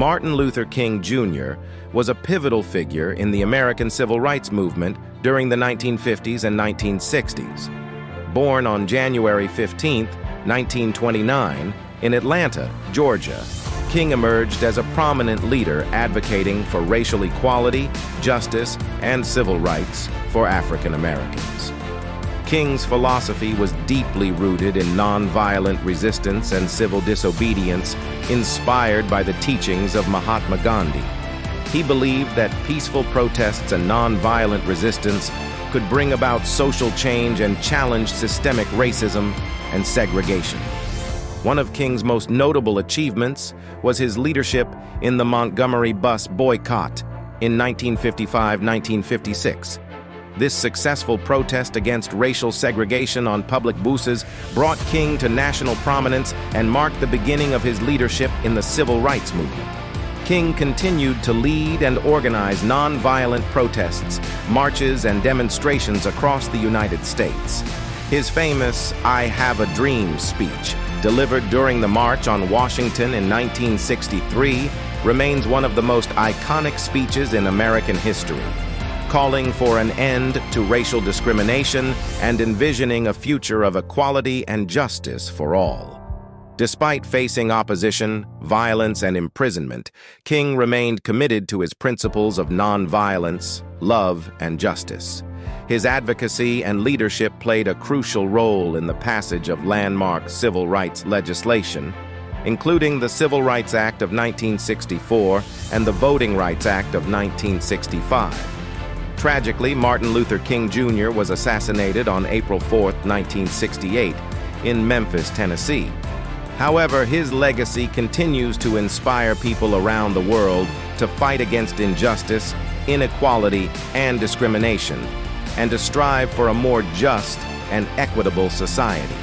Martin Luther King Jr. was a pivotal figure in the American civil rights movement during the 1950s and 1960s. Born on January 15, 1929, in Atlanta, Georgia, King emerged as a prominent leader advocating for racial equality, justice, and civil rights for African Americans. King's philosophy was deeply rooted in nonviolent resistance and civil disobedience, inspired by the teachings of Mahatma Gandhi. He believed that peaceful protests and nonviolent resistance could bring about social change and challenge systemic racism and segregation. One of King's most notable achievements was his leadership in the Montgomery bus boycott in 1955-1956. This successful protest against racial segregation on public buses brought King to national prominence and marked the beginning of his leadership in the civil rights movement. King continued to lead and organize nonviolent protests, marches, and demonstrations across the United States. His famous "I Have a Dream" speech, delivered during the March on Washington in 1963, remains one of the most iconic speeches in American history, calling for an end to racial discrimination and envisioning a future of equality and justice for all. Despite facing opposition, violence, and imprisonment, King remained committed to his principles of nonviolence, love, and justice. His advocacy and leadership played a crucial role in the passage of landmark civil rights legislation, including the Civil Rights Act of 1964 and the Voting Rights Act of 1965. Tragically, Martin Luther King Jr. was assassinated on April 4, 1968, in Memphis, Tennessee. However, his legacy continues to inspire people around the world to fight against injustice, inequality, and discrimination, and to strive for a more just and equitable society.